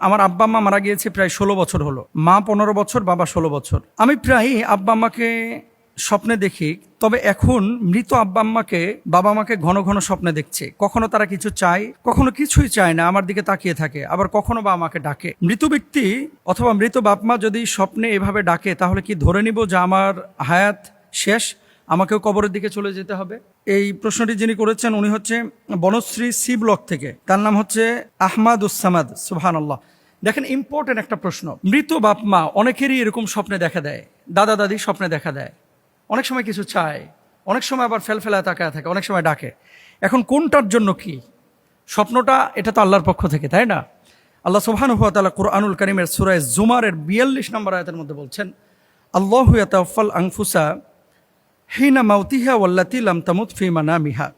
আমার আব্বা আম্মা মারা গিয়েছে প্রায় 16 বছর হলো। মা 15 বছর, বাবা 16 বছর। আমি প্রায় আব্বা আম্মাকে স্বপ্নে দেখি, তবে এখন মৃত আব্বা আম্মাকে বাবা মাকে ঘন ঘন স্বপ্নে দেখছে। কখনো তারা কিছু চায়, কখনো কিছুই চায় না, আমার দিকে তাকিয়ে থাকে, আবার কখনো বা আমাকে ডাকে। মৃত ব্যক্তি অথবা মৃত বাপ মা যদি স্বপ্নে এভাবে ডাকে, তাহলে কি ধরে নিব যে আমার হায়াত শেষ, আমাকেও কবরের দিকে চলে যেতে হবে? এই প্রশ্নটি যিনি করেছেন উনি হচ্ছে বনশ্রী সি ব্লক থেকে, তার নাম হচ্ছে আহমাদুসামাদ। সুবহানাল্লাহ। দেখেন, ইম্পর্টেন্ট একটা প্রশ্ন। মৃত বাপ মা অনেকেরই এরকম স্বপ্নে দেখা দেয়, দাদা দাদি স্বপ্নে দেখা দেয়, অনেক সময় কিছু চায়, অনেক সময় আবার ফেলফেলায় তাকায় থাকে, অনেক সময় ডাকে। এখন কোনটার জন্য কি স্বপ্নটা? এটা তো আল্লাহর পক্ষ থেকে, তাই না? আল্লাহ সুবহানাহু ওয়া তাআলা কুরআনুল কারীমের সূরা জুমারের 42 নম্বর আয়াতের মধ্যে বলছেন, আল্লাহু ইয়াতাওয়াফাল আনফুসা হিনা মাউতিহা ওয়াল্লাতী লাম তামুত ফি মানামিহা।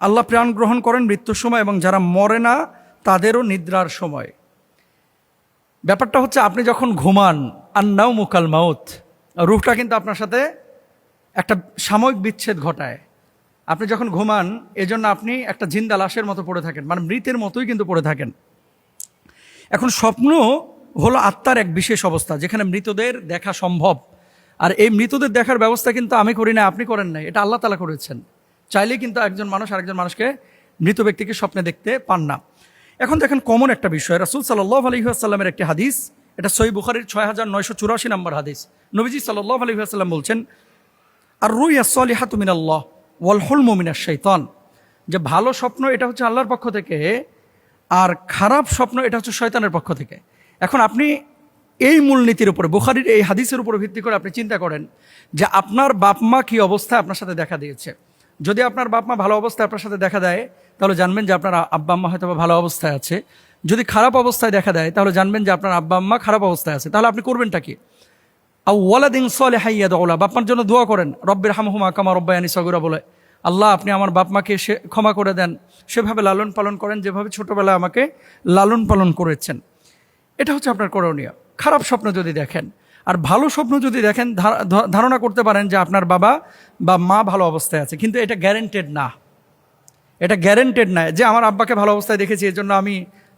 আল্লাহ প্রাণ গ্রহণ করেন মৃত্যুর সময় এবং যারা মরে না তাদেরও নিদ্রার সময়। ব্যাপারটা হচ্ছে, আপনি যখন ঘুমান, আন্নাউমু কাল মাউত, রূহটা কিন্তু আপনার সাথে একটা সাময়িক বিচ্ছেদ ঘটায়। আপনি যখন ঘুমান, এজন্য আপনি একটা জিন্দা লাশের মতো পড়ে থাকেন, মানে মৃতের মতোই কিন্তু পড়ে থাকেন। এখন স্বপ্ন হলো আত্মার এক বিশেষ অবস্থা, যেখানে মৃতদের দেখা সম্ভব। আর এই মৃতদের দেখার ব্যবস্থা কিন্তু আমি করি না, আপনি করেন নাই, এটা আল্লাহ তাআলা করেছেন। চাইলে কিন্তু একজন মানুষ আরেকজন মানুষকে, মৃত ব্যক্তিকে স্বপ্নে দেখতে পান না। এখন দেখেন, কমন একটা বিষয়, রাসূল সাল্লাল্লাহু আলাইহি ওয়াসাল্লামের একটি হাদিস, এটা সহিহ বুখারীর 6984 নম্বর হাদিস। নবীজি সাল্লাল্লাহু আলাইহি ওয়াসাল্লাম বলছেন, আর রুইয়া সলিহাতু মিনাল্লাহ ওয়াল হুলমু মিনাশ শাইতান, যে ভালো স্বপ্ন এটা হচ্ছে আল্লাহর পক্ষ থেকে, আর খারাপ স্বপ্ন এটা হচ্ছে শয়তানের পক্ষ থেকে। এখন আপনি এই মূলনীতির উপরে, বুখারীর এই হাদিসের উপর ভিত্তি করে আপনি চিন্তা করেন যে আপনার বাপ মা কী অবস্থায় আপনার সাথে দেখা দিয়েছে। যদি আপনার বাপ মা ভালো অবস্থায় আপনার সাথে দেখা দেয়, তাহলে জানবেন যে আপনার আব্বা আম্মা হয়তো ভালো অবস্থায় আছে। যদি খারাপ অবস্থায় দেখা দেয়, তাহলে জানবেন যে আপনার আব্বা আম্মা খারাপ অবস্থায় আছে। তাহলে আপনি করবেনটা কি? আও ওয়ালাদিন সালিহান ইয়াদউলা, বাপমার জন্য দোয়া করেন, রব্বির হামহুমা কামা রব্বায়ানি সগীরা বলে, আল্লাহ আপনি আমার বাপ মাকে ক্ষমা করে দেন, সেভাবে লালন পালন করেন যেভাবে ছোটবেলায় আমাকে লালন পালন করেছেন। এটা হচ্ছে আপনার করণীয়। খারাপ স্বপ্ন যদি দেখেন, আর ভালো স্বপ্ন যদি দেখেন, ধারণা করতে পারেন যে আপনার বাবা বা মা ভালো অবস্থায় আছে, কিন্তু এটা গ্যারেন্টেড না। এটা গ্যারেন্টেড না যে আমার আব্বাকে ভালো অবস্থায় দেখেছি, এর জন্য আমি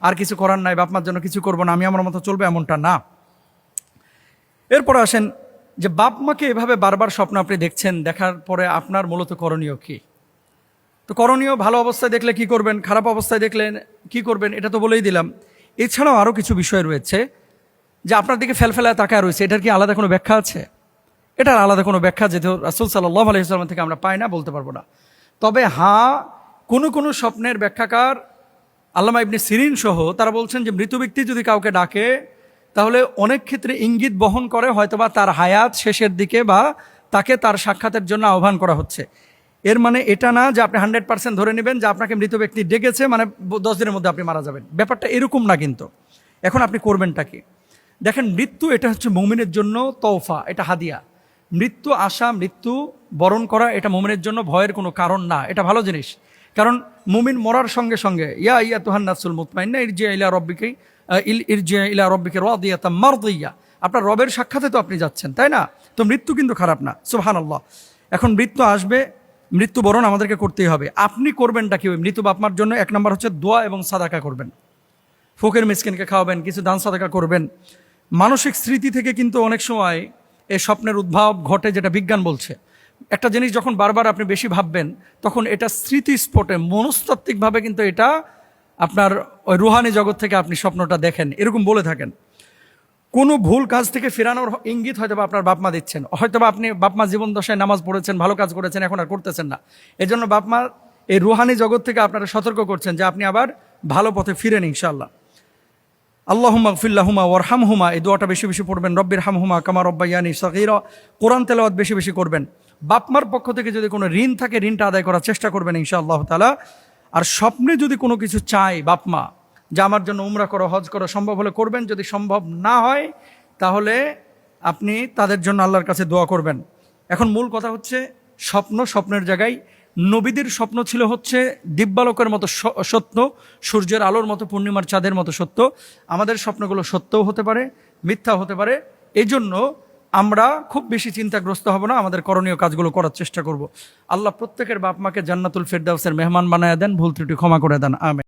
আর কিছু করার নাই, বাপ মার জন্য কিছু করবো না, আমি আমার মতো চলবে, এমনটা না। এরপরে আসেন যে বাপ মাকে এভাবে বারবার স্বপ্ন আপনি দেখছেন, দেখার পরে আপনার মূলত করণীয় কি? তো করণীয়, ভালো অবস্থায় দেখলে কি করবেন, খারাপ অবস্থায় দেখলে কি করবেন, এটা তো বলেই দিলাম। এছাড়াও আরও কিছু বিষয় রয়েছে, যে আপনার দিকে ফেলফেলায় তাকায় রয়েছে, এটার কি আলাদা কোনো ব্যাখ্যা আছে? এটার আলাদা কোনো ব্যাখ্যা যেহেতু রাসূল সাল্লাল্লাহু আলাইহি ওয়াসাল্লাম থেকে আমরা পাই না, বলতে পারবো না। তবে হ্যাঁ, কোনো স্বপ্নের ব্যাখ্যাকার আল্লামা ইবনে সিরিন সহ তারা বলছেন যে মৃত ব্যক্তি যদি কাউকে ডাকে, তাহলে অনেক ক্ষেত্রে ইঙ্গিত বহন করে হয়তোবা তার হায়াত শেষের দিকে, বা তাকে তার সাক্ষাতের জন্য আহ্বান করা হচ্ছে। এর মানে এটা না যে আপনি 100% ধরে নেবেন যে আপনাকে মৃত ব্যক্তি ডেকেছে, মানে 10 দিনের মধ্যে আপনি মারা যাবেন। ব্যাপারটা এরকম না কিন্তু। এখন আপনি করবেনটা কি? দেখেন, মৃত্যু এটা হচ্ছে মুমিনের জন্য তোহফা, এটা হাদিয়া। মৃত্যু আসা, মৃত্যু বরণ করা, এটা মুমিনের জন্য ভয়ের কোনো কারণ না, এটা ভালো জিনিস। কারণ মুমিন মরার সঙ্গে সঙ্গে ইয়া আইয়াতুহান নাফসুল মুতমাইন্না ইরজিআ ইলা রাব্বিকা রাদিয়াতাম মারদিয়া, আপনার রবের সাক্ষাতে তো আপনি যাচ্ছেন, তাই না? তো মৃত্যু কিন্তু খারাপ না, সুবহানাল্লাহ। এখন মৃত্যু আসবে, মৃত্যুবরণ আমাদেরকে করতেই হবে। আপনি করবেনটা কি? ওই মৃত বাপমার জন্য 1 নম্বর হচ্ছে দোয়া এবং সাদাকা করবেন, ফকির মিসকিনকে খাওয়াবেন, কিছু দান সাদাকা করবেন। মানসিক স্মৃতি থেকে কিন্তু অনেক সময় এই স্বপ্নের উদ্ভব ঘটে, যেটা বিজ্ঞান বলছে। একটা জিনিস যখন বারবার আপনি বেশি ভাববেন, তখন এটা স্মৃতি স্পটে, মনস্তাত্ত্বিকভাবে কিন্তু এটা আপনার ওই রুহানি জগৎ থেকে আপনি স্বপ্নটা দেখেন, এরকম বলে থাকেন। কোনো ভুল কাজ থেকে ফেরানোর ইঙ্গিত হয়তো বা আপনার বাপমা দিচ্ছেন, হয়তো বা আপনি বাপমা জীবন দশায় নামাজ পড়েছেন, ভালো কাজ করেছেন, এখন আর করতেছেন না, এজন্য বাপমা এই রুহানি জগৎ থেকে আপনারা সতর্ক করছেন যে আপনি আবার ভালো পথে ফিরেন ইনশাআল্লাহ। আল্লাহুম্মা গফির লাহুমা ওয়ারহামহুমা, এই দোয়াটা বেশি বেশি পড়বেন। রব্বির হামহুমা কামা রব্বায়ানি সগীরা, কোরআন তেলাওয়াত বেশি বেশি করবেন। বাপমার পক্ষ থেকে যদি কোনো ঋণ থাকে, ঋণটা আদায় করার চেষ্টা করবেন ইনশাআল্লাহ তাআলা। আর স্বপ্নে যদি কোনো কিছু চায় বাপমা, যে আমার জন্য উমরা করো, হজ করো, সম্ভব হলে করবেন। যদি সম্ভব না হয়, তাহলে আপনি তাদের জন্য আল্লাহর কাছে দোয়া করবেন। এখন মূল কথা হচ্ছে, স্বপ্নের জায়গায় নবীদের স্বপ্ন ছিল হচ্ছে দিব্যালোকের মতো সত্য, সূর্যের আলোর মতো, পূর্ণিমার চাঁদের মতো সত্য। আমাদের স্বপ্নগুলো সত্যও হতে পারে, মিথ্যা হতে পারে। এই জন্য আমরা খুব বেশি চিন্তাগ্রস্ত হব না, আমাদের করণীয় কাজগুলো করার চেষ্টা করব। আল্লাহ প্রত্যেকের বাপ মাকে জান্নাতুল ফেরদাউসের মেহমান বানায় দেন, ভুল ত্রুটি ক্ষমা করে দেন, আমিন।